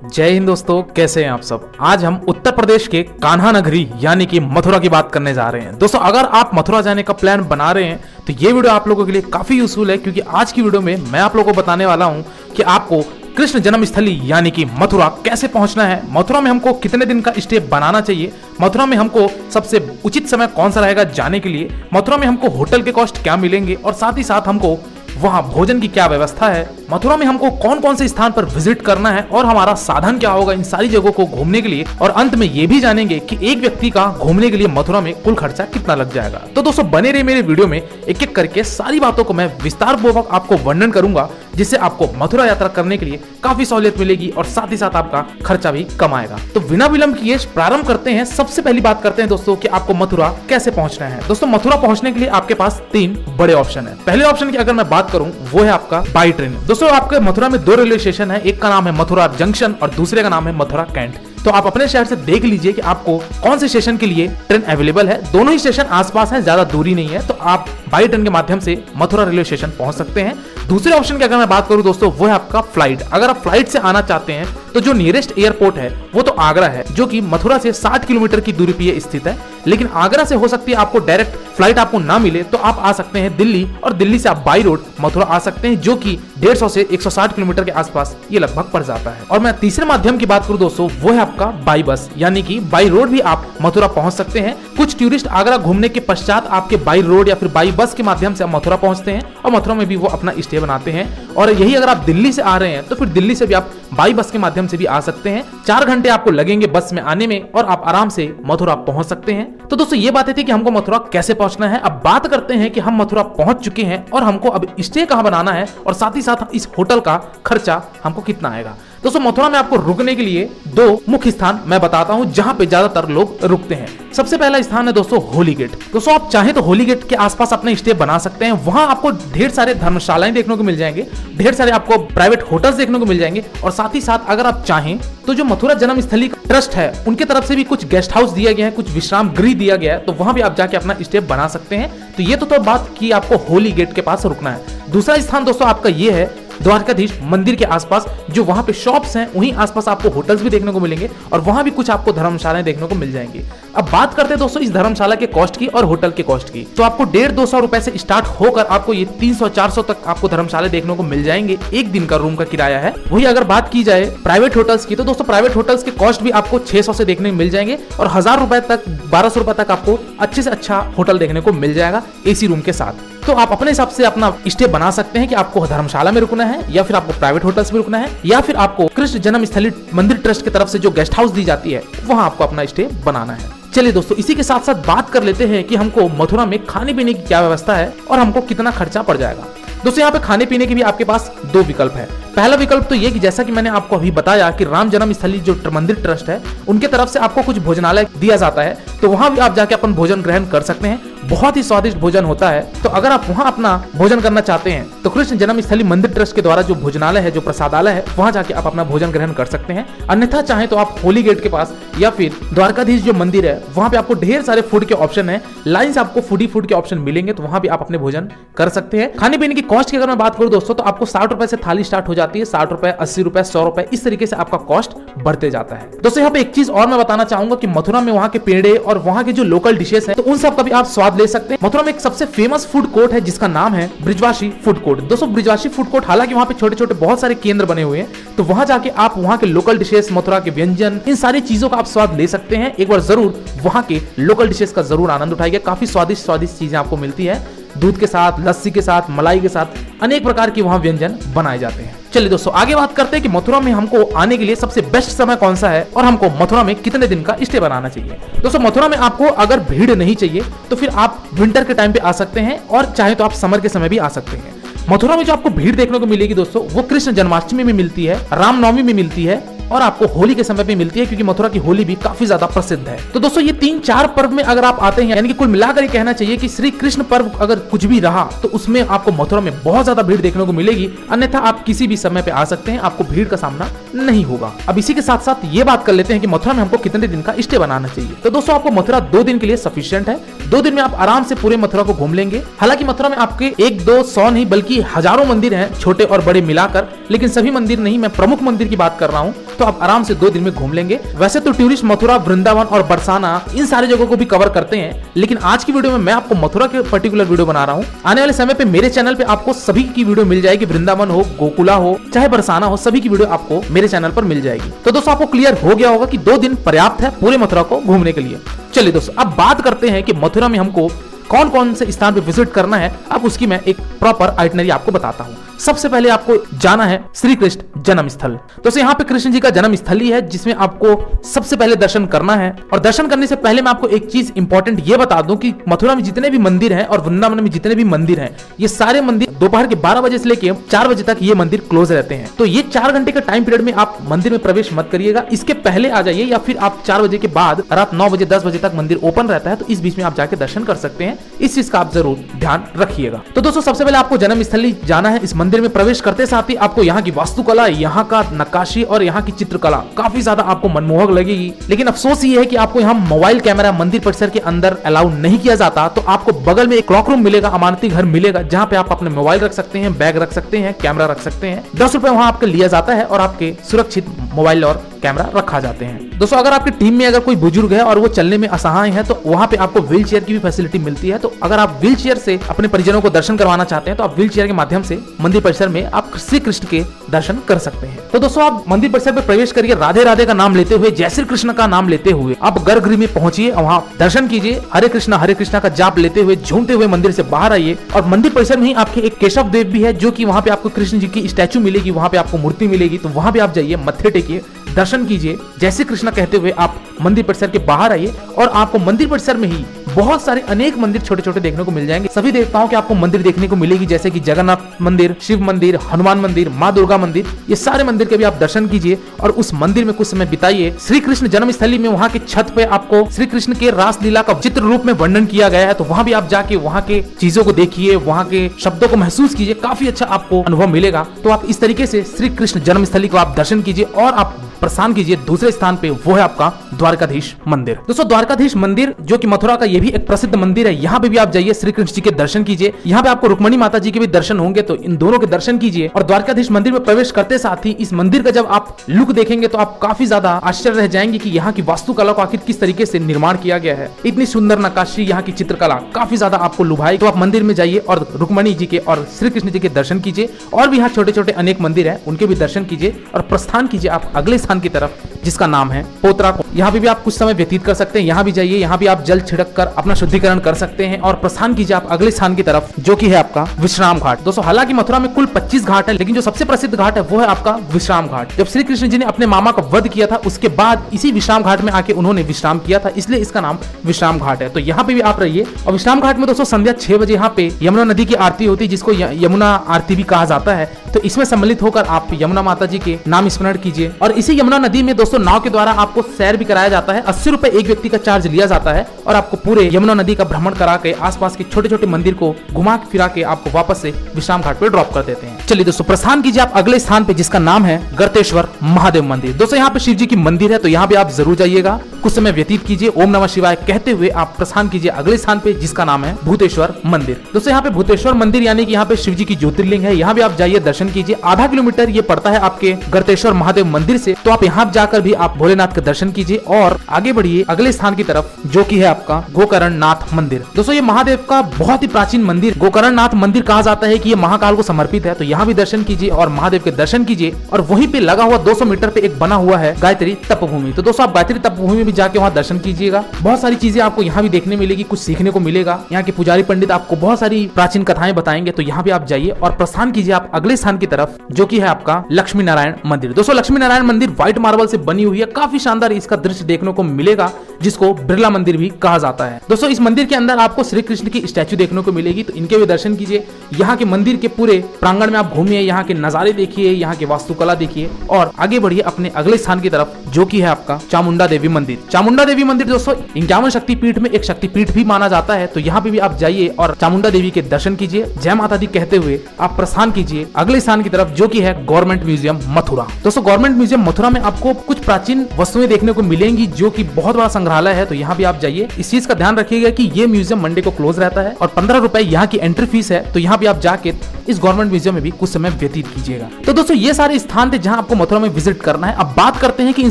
जय हिंद दोस्तों, कैसे हैं आप सब। आज हम उत्तर प्रदेश के कान्हा नगरी यानी कि मथुरा की बात करने जा रहे हैं। दोस्तों, अगर आप मथुरा जाने का प्लान बना रहे हैं तो ये वीडियो आप लोगों के लिए काफी यूजफुल है, क्योंकि आज की वीडियो में मैं आप लोगों को बताने वाला हूं कि आपको कृष्ण जन्मस्थली यानी कि मथुरा कैसे पहुंचना है, मथुरा में हमको कितने दिन का स्टे बनाना चाहिए, मथुरा में हमको सबसे उचित समय कौन सा रहेगा जाने के लिए, मथुरा में हमको होटल के कॉस्ट क्या मिलेंगे और साथ ही साथ हमको वहां भोजन की क्या व्यवस्था है, मथुरा में हमको कौन कौन से स्थान पर विजिट करना है और हमारा साधन क्या होगा इन सारी जगहों को घूमने के लिए। और अंत में ये भी जानेंगे कि एक व्यक्ति का घूमने के लिए मथुरा में कुल खर्चा कितना लग जाएगा। तो दोस्तों, बने रहे मेरे वीडियो में, एक एक करके सारी बातों को मैं विस्तार पूर्वक आपको वर्णन करूंगा, जिससे आपको मथुरा यात्रा करने के लिए काफी सहूलियत मिलेगी और साथ ही साथ आपका खर्चा भी कम आएगा। तो बिना विलंब किए प्रारंभ करते हैं। सबसे पहली बात करते हैं दोस्तों कि आपको मथुरा कैसे पहुंचना है। दोस्तों, मथुरा पहुंचने के लिए आपके पास 3 बड़े ऑप्शन है। पहले ऑप्शन की अगर मैं बात करूं वो है आपका बाई ट्रेन। दोस्तों, आपके मथुरा में 2 रेलवे स्टेशन है, एक का नाम है मथुरा जंक्शन और दूसरे का नाम है मथुरा कैंट। तो आप अपने शहर से देख लीजिए कि आपको कौन से स्टेशन के लिए ट्रेन अवेलेबल है। दोनों ही स्टेशन आसपास हैं, ज्यादा दूरी नहीं है, तो आप बाई ट्रेन के माध्यम से मथुरा रेलवे स्टेशन पहुंच सकते हैं। दूसरे ऑप्शन की अगर मैं बात करूं दोस्तों, वो है आपका फ्लाइट। अगर आप फ्लाइट से आना चाहते हैं तो जो नियरेस्ट एयरपोर्ट है वो तो आगरा है, जो कि मथुरा से 60 किलोमीटर की दूरी पे स्थित है। लेकिन आगरा से हो सकती है आपको डायरेक्ट फ्लाइट आपको ना मिले, तो आप आ सकते हैं दिल्ली, और दिल्ली से आप बाई रोड मथुरा आ सकते हैं, जो कि 150 से 160 किलोमीटर के आसपास ये लगभग पड़ जाता है। और मैं तीसरे माध्यम की बात करूं दोस्तों, वो है आपका बाई बस, यानी कि बाई रोड भी आप मथुरा पहुंच सकते हैं। कुछ टूरिस्ट आगरा घूमने के पश्चात आपके बाई रोड या फिर बाई बस के माध्यम से मथुरा पहुंचते हैं और मथुरा में भी वो अपना स्टे बनाते हैं। और यही अगर आप दिल्ली से आ रहे हैं तो फिर दिल्ली से भी आप बाई बस के माध्यम से भी आ सकते हैं। 4 घंटे आपको लगेंगे बस में आने में और आप आराम से मथुरा पहुंच सकते हैं। तो दोस्तों, ये बातें थी कि हमको मथुरा कैसे पहुंचना है। अब बात करते हैं कि हम मथुरा पहुंच चुके हैं और हमको अब स्टे कहां बनाना है और साथ ही साथ इस होटल का खर्चा हमको कितना आएगा। दोस्तों, मथुरा में आपको रुकने के लिए 2 मुख्य स्थान मैं बताता हूं जहां पे ज्यादातर लोग रुकते हैं। सबसे पहला स्थान है दोस्तों होली गेट। दोस्तों, आप चाहें तो होली गेट के आसपास अपने स्टे बना सकते हैं। वहां आपको ढेर सारे धर्मशालाएं देखने को मिल जाएंगे, ढेर सारे आपको प्राइवेट होटल्स देखने को मिल जाएंगे, और साथ ही साथ अगर आप चाहें तो जो मथुरा जन्मस्थली ट्रस्ट है उनके तरफ से भी कुछ गेस्ट हाउस दिया गया है, कुछ विश्राम गृह दिया गया है, तो वहां भी आप जाके अपना स्टे बना सकते हैं। तो ये तो बात की आपको होली गेट के पास रुकना है। दूसरा स्थान दोस्तों आपका ये है द्वारकाधीश मंदिर के आसपास, जो वहां पे शॉप्स हैं, वहीं आसपास आपको होटल्स भी देखने को मिलेंगे और वहां भी कुछ आपको धर्मशालाएं देखने को मिल जाएंगी। अब बात करते हैं दोस्तों इस धर्मशाला के कॉस्ट की और होटल के कॉस्ट की। तो आपको 150-200 रुपए से स्टार्ट होकर आपको ये 300-400 तक आपको धर्मशाला देखने को मिल जाएंगे। एक दिन का रूम का किराया है। वही अगर बात की जाए प्राइवेट होटल्स की, तो दोस्तों प्राइवेट होटल्स के कॉस्ट भी आपको 600 से देखने को मिल जाएंगे और 1000 रुपए तक, 1200 रुपए तक आपको अच्छे से अच्छा होटल देखने को मिल जाएगा एसी रूम के साथ। तो आप अपने हिसाब से अपना स्टे बना सकते हैं कि आपको धर्मशाला में रुकना है या फिर आपको प्राइवेट होटल्स में रुकना है या फिर आपको कृष्ण जन्मस्थली मंदिर ट्रस्ट की तरफ से जो गेस्ट हाउस दी जाती है वहां आपको अपना स्टे बनाना है। चलिए दोस्तों, इसी के साथ साथ बात कर लेते हैं कि हमको मथुरा में खाने पीने की क्या व्यवस्था है और हमको कितना खर्चा पड़ जाएगा। दोस्तों, यहाँ पे खाने पीने के भी आपके पास 2 विकल्प है। पहला विकल्प तो ये कि जैसा कि मैंने आपको अभी बताया कि राम जन्मस्थली जो मंदिर ट्रस्ट है उनके तरफ से आपको कुछ भोजनालय दिया जाता है, तो वहां भी आप जाके अपन भोजन ग्रहण कर सकते हैं। बहुत ही स्वादिष्ट भोजन होता है। तो अगर आप वहां अपना भोजन करना चाहते हैं तो कृष्ण जन्मस्थली मंदिर ट्रस्ट के द्वारा जो भोजनालय है, जो प्रसादालय है, वहां जाके आप अपना भोजन ग्रहण कर सकते हैं। अन्यथा चाहे तो आप होली गेट के पास या फिर द्वारकाधीश जो मंदिर है वहां पे आपको ढेर सारे फूड के ऑप्शन है, लाइन से आपको फूड के ऑप्शन मिलेंगे, तो वहां भी आप अपने भोजन कर सकते हैं। खाने पीने की कॉस्ट की अगर मैं बात करूं दोस्तों, तो आपको 60 रुपए से थाली स्टार्ट हो जाती है, 60 रुपए, 80 रुपए, 100 रुपए, इस तरीके से आपका कॉस्ट बढ़ते जाता है। दोस्तों, यहाँ पे एक चीज और मैं बताना चाहूंगा कि मथुरा में वहां के पेड़े और वहां के जो लोकल डिशेस हैं तो उन सब का भी आप स्वाद ले सकते हैं। मथुरा में एक सबसे फेमस फूड कोर्ट है जिसका नाम है ब्रिजवासी फूड कोर्ट। दोस्तों, ब्रिजवासी फूड कोर्ट, हालांकि वहां पे छोटे छोटे बहुत सारे केंद्र बने हुए हैं, तो वहां जाके आप वहां के लोकल डिशेस, मथुरा के व्यंजन, इन सारी चीजों का आप स्वाद ले सकते हैं। एक बार जरूर वहां के लोकल डिशेस का जरूर आनंद उठाइए। काफी स्वादिष्ट स्वादिष्ट चीजें आपको मिलती है, दूध के साथ, लस्सी के साथ, मलाई के साथ, अनेक प्रकार के वहां व्यंजन बनाए जाते हैं। चलिए दोस्तों, आगे बात करते हैं कि मथुरा में हमको आने के लिए सबसे बेस्ट समय कौन सा है और हमको मथुरा में कितने दिन का स्टे बनाना चाहिए। दोस्तों, मथुरा में आपको अगर भीड़ नहीं चाहिए तो फिर आप विंटर के टाइम पे आ सकते हैं और चाहे तो आप समर के समय भी आ सकते हैं। मथुरा में जो आपको भीड़ देखने को मिलेगी दोस्तों, वो कृष्ण जन्माष्टमी में मिलती है, रामनवमी में मिलती है और आपको होली के समय पे मिलती है, क्योंकि मथुरा की होली भी काफी ज्यादा प्रसिद्ध है। तो दोस्तों, ये 3-4 पर्व में अगर आप आते हैं, यानी कि कुल मिलाकर ये कहना चाहिए कि श्री कृष्ण पर्व अगर कुछ भी रहा तो उसमें आपको मथुरा में बहुत ज्यादा भीड़ देखने को मिलेगी। अन्यथा आप किसी भी समय पे आ सकते हैं, आपको भीड़ का सामना नहीं होगा। अब इसी के साथ साथ ये बात कर लेते हैं कि मथुरा में हमको कितने दिन का स्टे बनाना चाहिए। तो दोस्तों, आपको मथुरा 2 दिन के लिए सफिशिएंट है। 2 दिन में आप आराम से पूरे मथुरा को घूम लेंगे। हालांकि मथुरा में आपके 1-2 100 नहीं बल्कि कि हजारों मंदिर हैं छोटे और बड़े मिलाकर, लेकिन सभी मंदिर नहीं, मैं प्रमुख मंदिर की बात कर रहा हूँ, तो आप आराम से 2 दिन में घूम लेंगे। वैसे तो टूरिस्ट मथुरा, वृंदावन और बरसाना इन सारी जगहों को भी कवर करते हैं, लेकिन आज की वीडियो में मैं आपको मथुरा के पर्टिकुलर वीडियो बना रहा हूँ। आने वाले समय पे मेरे चैनल पे आपको सभी की वीडियो मिल जाएगी, वृंदावन हो, गोकुला हो, चाहे बरसाना हो, सभी की वीडियो आपको मेरे चैनल पर मिल जाएगी। तो दोस्तों आपको क्लियर हो गया होगा कि 2 दिन पर्याप्त है पूरे मथुरा को घूमने के लिए। चलिए दोस्तों अब बात करते हैं कि मथुरा में हमको कौन कौन से स्थान पे विजिट करना है। अब उसकी मैं एक प्रॉपर आइटनरी आपको बताता हूँ। सबसे पहले आपको जाना है श्री कृष्ण जन्म स्थल। दोस्तों यहाँ पे कृष्ण जी का जन्म स्थल ही है जिसमें आपको सबसे पहले दर्शन करना है। और दर्शन करने से पहले मैं आपको एक चीज इंपॉर्टेंट ये बता दूं कि मथुरा में जितने भी मंदिर हैं और वृंदावन में जितने भी मंदिर हैं, ये सारे मंदिर दोपहर के 12 बजे से लेकर 4 बजे तक ये मंदिर क्लोज रहते हैं। तो ये 4 घंटे का टाइम पीरियड में आप मंदिर में प्रवेश मत करिएगा, इसके पहले आ जाइए, या फिर आप 4 बजे के बाद रात 9 बजे 10 बजे तक मंदिर ओपन रहता है, तो इस बीच में आप जाके दर्शन कर सकते हैं। इस चीज का आप जरूर ध्यान रखिएगा। तो दोस्तों सबसे पहले आपको जन्म स्थली जाना है। इस मंदिर में प्रवेश करते साथ ही आपको यहाँ की वास्तुकला, यहाँ का नक्काशी और यहाँ की चित्रकला काफी ज्यादा आपको मनमोहक लगेगी। लेकिन अफसोस ये है कि आपको यहाँ मोबाइल कैमरा मंदिर परिसर के अंदर अलाउ नहीं किया जाता। तो आपको बगल में एक क्लॉक रूम मिलेगा, अमानती घर मिलेगा, जहाँ पे आप अपने मोबाइल रख सकते हैं, बैग रख सकते हैं, कैमरा रख सकते हैं। 10 रुपए वहाँ आपके लिया जाता है और आपके सुरक्षित मोबाइल और कैमरा रखा जाते हैं। दोस्तों अगर आपकी टीम में अगर कोई बुजुर्ग है और वो चलने में असहाय है, तो वहाँ पे आपको व्हील चेयर की भी फैसिलिटी मिलती है। तो अगर आप व्हील चेयर से अपने परिजनों को दर्शन करवाना चाहते हैं, तो आप व्हील चेयर के माध्यम से मंदिर परिसर में आप श्री कृष्ण के दर्शन कर सकते हैं। तो दोस्तों आप मंदिर परिसर में प्रवेश करिए, राधे राधे का नाम लेते हुए, जय श्री कृष्ण का नाम लेते हुए आप गर्भगृह में पहुंचिए, वहाँ दर्शन कीजिए, हरे कृष्णा का जाप लेते हुए झूमते हुए मंदिर से बाहर आइए। और मंदिर परिसर में ही आपके एक केशव देव भी है, जो कि वहाँ पे आपको कृष्ण जी की स्टैचू मिलेगी, वहाँ पे आपको मूर्ति मिलेगी। तो वहाँ पे आप जाइए, मत्थे टेकिए, दर्शन कीजिए, जय श्री कृष्ण कहते हुए आप मंदिर परिसर के बाहर आइए। और आपको मंदिर परिसर में ही बहुत सारे अनेक मंदिर छोटे छोटे देखने को मिल जाएंगे। सभी देवताओं के आपको मंदिर देखने को मिलेगी, जैसे कि जगन्नाथ मंदिर, शिव मंदिर, हनुमान मंदिर, माँ दुर्गा मंदिर, ये सारे मंदिर के भी आप दर्शन कीजिए और उस मंदिर में कुछ समय बिताइए। श्री कृष्ण जन्मस्थली में वहाँ के छत पे आपको श्री कृष्ण के रासलीला का चित्र रूप में वर्णन किया गया है, तो वहाँ भी आप जाके वहाँ के चीजों को देखिए, वहाँ के शब्दों को महसूस कीजिए, काफी अच्छा आपको अनुभव मिलेगा। तो आप इस तरीके से श्री कृष्ण जन्मस्थली को आप दर्शन कीजिए और आप प्रस्थान कीजिए दूसरे स्थान पे, वो है आपका द्वारकाधीश मंदिर। दोस्तों द्वारकाधीश मंदिर जो कि मथुरा का ये भी एक प्रसिद्ध मंदिर है, यहाँ पे भी आप जाइए, श्री कृष्ण जी के दर्शन कीजिए। यहाँ पे आपको रुक्मणी माता जी के भी दर्शन होंगे, तो इन दोनों के दर्शन कीजिए। और द्वारकाधीश मंदिर में प्रवेश करते साथ ही इस मंदिर का जब आप लुक देखेंगे तो आप काफी ज्यादा आश्चर्य रह जाएंगे कि यहाँ की वास्तुकला को आखिर किस तरीके से निर्माण किया गया है। इतनी सुंदर नक्काशी, यहाँ की चित्रकला काफी ज्यादा आपको लुभाई। तो आप मंदिर में जाइए और रुक्मणी जी के और श्री कृष्ण जी के दर्शन कीजिए। और भी यहाँ छोटे छोटे अनेक मंदिर है, उनके भी दर्शन कीजिए और प्रस्थान कीजिए आप अगले स्थान की तरफ, जिसका नाम है पोतरा। यहाँ भी आप कुछ समय व्यतीत कर सकते हैं। यहाँ भी जाइए, यहाँ भी आप जल छिड़क कर अपना शुद्धिकरण कर सकते हैं और प्रस्थान कीजिए आप अगले स्थान की तरफ, जो कि है आपका विश्राम घाट। दोस्तों हालांकि मथुरा में कुल 25 घाट है, लेकिन जो सबसे प्रसिद्ध घाट है वो है आपका विश्राम घाट। जब श्री कृष्ण जी ने अपने मामा का वध किया था, उसके बाद इसी विश्राम घाट में आके उन्होंने विश्राम किया था, इसलिए इसका नाम विश्राम घाट है। तो यहाँ पे भी आप रहिए। और विश्राम घाट में दोस्तों संध्या 6 बजे यहाँ पे यमुना नदी की आरती होती है, जिसको यमुना आरती भी कहा जाता है। तो इसमें सम्मिलित होकर आप यमुना माता जी के नाम स्मरण कीजिए। और इसी यमुना नदी में दोस्तों नाव के द्वारा आपको सैर भी कराया जाता है। 80 रुपए एक व्यक्ति का चार्ज लिया जाता है और आपको पूरे यमुना नदी का भ्रमण करा के आसपास के छोटे छोटे मंदिर को घुमा फिरा के आपको वापस से विश्राम घाट पे ड्रॉप कर देते हैं। चलिए दोस्तों प्रस्थान कीजिए आप अगले स्थान पे, जिसका नाम है गर्तेश्वर महादेव मंदिर। दोस्तों यहाँ पे शिव जी की मंदिर है, तो यहाँ पे आप जरूर जाइएगा, कुछ समय व्यतीत कीजिए, ओम नमः शिवाय कहते हुए आप प्रस्थान कीजिए अगले स्थान पे, जिसका नाम है भूतेश्वर मंदिर। दोस्तों यहाँ पे भूतेश्वर मंदिर यानी कि यहाँ पे शिव जी की ज्योतिर्लिंग है, यहाँ भी आप जाइए, दर्शन कीजिए। आधा किलोमीटर ये पड़ता है आपके गर्तेश्वर महादेव मंदिर से, तो आप यहाँ जाकर भी आप भोलेनाथ का दर्शन कीजिए और आगे बढ़िए अगले स्थान की तरफ, जो कि है आपका गोकर्ण नाथ मंदिर। दोस्तों ये महादेव का बहुत ही प्राचीन मंदिर गोकर्ण नाथ मंदिर कहा जाता है कि ये महाकाल को समर्पित है। तो यहाँ भी दर्शन कीजिए और महादेव के दर्शन कीजिए। और वहीं पे लगा हुआ 200 मीटर पे एक बना हुआ है गायत्री तपभूमि। तो दोस्तों आप गायत्री तपभूमि में भी जाके वहाँ दर्शन कीजिएगा। बहुत सारी चीजें आपको यहाँ भी देखने मिलेगी, कुछ सीखने को मिलेगा। यहाँ के पुजारी पंडित आपको बहुत सारी प्राचीन कथाएं बताएंगे, तो यहाँ भी आप जाइए और प्रस्थान कीजिए आप अगले स्थान की तरफ, जो कि है आपका लक्ष्मी नारायण मंदिर। दोस्तों लक्ष्मी नारायण मंदिर व्हाइट मार्बल से बनी हुई है, काफी शानदार इसका दृश्य देखने को मिलेगा, जिसको बिरला मंदिर भी कहा जाता है। दोस्तों इस मंदिर के अंदर आपको श्री कृष्ण की स्टैचू देखने को मिलेगी, तो इनके भी दर्शन कीजिए। यहाँ के मंदिर के पूरे प्रांगण में आप घूमिए, यहाँ के नजारे देखिए, यहाँ की वास्तुकला देखिए और आगे बढ़िए अपने अगले स्थान की तरफ, जो कि है आपका चामुंडा देवी मंदिर। चामुंडा देवी मंदिर दोस्तों 51 शक्तिपीठ में एक शक्तिपीठ भी माना जाता है, तो यहाँ पे भी आप जाइए और चामुंडा देवी के दर्शन कीजिए, जय माता दी कहते हुए आप प्रस्थान कीजिए अगले स्थान की तरफ, जो कि है गवर्नमेंट म्यूजियम मथुरा। दोस्तों गवर्नमेंट म्यूजियम मथुरा में आपको कुछ प्राचीन वस्तुएं देखने को मिलेंगी, जो कि बहुत बड़ा संग्रहालय संग्रहालय है, तो यहाँ भी आप जाइए। इस चीज का ध्यान रखिएगा कि ये म्यूजियम मंडे को क्लोज रहता है और 15 रुपए यहाँ की एंट्री फीस है, तो यहाँ भी आप जाके इस गवर्नमेंट म्यूजियम में भी कुछ समय व्यतीत कीजिएगा। तो दोस्तों ये सारे स्थान थे जहाँ आपको मथुरा में विजिट करना है। अब बात करते हैं कि इन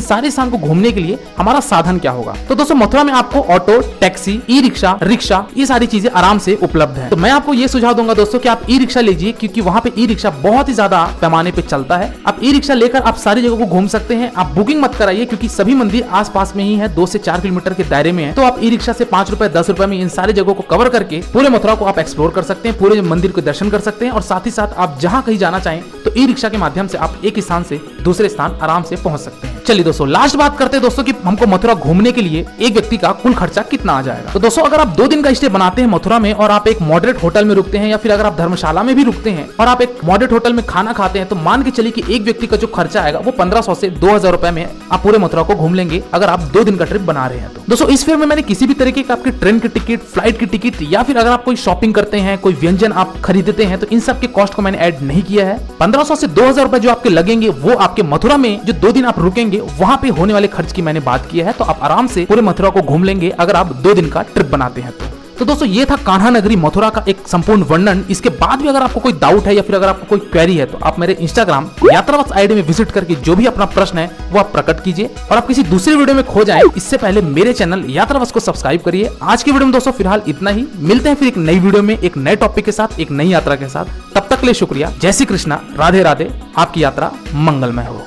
सारे स्थान को घूमने के लिए हमारा साधन क्या होगा। तो दोस्तों मथुरा में आपको auto, taxi, e rickshaw, rickshaw, ये सारी चीजें आराम से उपलब्ध है। तो मैं आपको ये सुझाव दूंगा दोस्तों कि आप ई रिक्शा लीजिए, क्योंकि वहाँ पे ई रिक्शा बहुत ही ज्यादा पैमाने पे चलता है। आप ई रिक्शा लेकर आप सारी जगह को घूम सकते हैं। आप बुकिंग मत कराइए, क्योंकि सभी मंदिर आस पास में ही है, 2 से 4 किलोमीटर के दायरे में है। तो आप ई रिक्शा से 5 रुपए 10 रुपए में इन सारी जगहों को कवर करके पूरे मथुरा को आप एक्सप्लोर कर सकते हैं, पूरे मंदिर को दर्शन कर सकते हैं और साथ ही साथ आप जहाँ कहीं जाना चाहें तो ई रिक्शा के माध्यम से आप एक स्थान से दूसरे स्थान आराम से पहुंच सकते हैं। चलिए दोस्तों लास्ट बात करते हैं दोस्तों कि हमको मथुरा घूमने के लिए एक व्यक्ति का कुल खर्चा कितना आ जाएगा। तो दोस्तों अगर आप 2 दिन का स्टे बनाते हैं मथुरा में और आप एक मॉडरेट होटल में रुकते हैं या फिर अगर आप धर्मशाला में भी रुकते हैं और आप एक मॉडरेट होटल में खाना खाते हैं, तो मान के चलिए कि एक व्यक्ति का जो खर्चा आएगा वो 1500 से 2000 रुपए में आप पूरे मथुरा को घूम लेंगे, अगर आप 2 दिन का ट्रिप बना रहे हैं। तो दोस्तों इस फिल्म में मैंने किसी भी तरीके का आपकी ट्रेन की टिकट, फ्लाइट की टिकट या फिर अगर आप कोई शॉपिंग करते हैं, कोई व्यंजन आप खरीदते हैं, तो इन सब के कॉस्ट को मैंने ऐड नहीं किया है। 1500 से 2000 रुपए जो आपके लगेंगे वो आपके मथुरा में जो 2 दिन आप रुकेंगे वहां पे होने वाले खर्च की मैंने बात किया है। तो आप आराम से पूरे मथुरा को घूम लेंगे अगर आप 2 दिन का ट्रिप बनाते हैं। तो दोस्तों ये था कान्हा नगरी मथुरा का एक संपूर्ण वर्णन। इसके बाद भी अगर आपको कोई डाउट है या फिर अगर आपको कोई क्वेरी है तो आप मेरे इंस्टाग्राम यात्रावत्स आईडी में विजिट करके जो भी अपना प्रश्न है वो आप प्रकट कीजिए। और आप किसी दूसरे वीडियो में खो जाएं इससे पहले मेरे चैनल यात्रावत्स को सब्सक्राइब करिए। आज की वीडियो में दोस्तों फिलहाल इतना ही। मिलते हैं फिर एक नई वीडियो में एक नए टॉपिक के साथ, एक नई यात्रा के साथ। तब तक के लिए शुक्रिया। जय श्री कृष्णा, राधे राधे। आपकी यात्रा मंगलमय हो।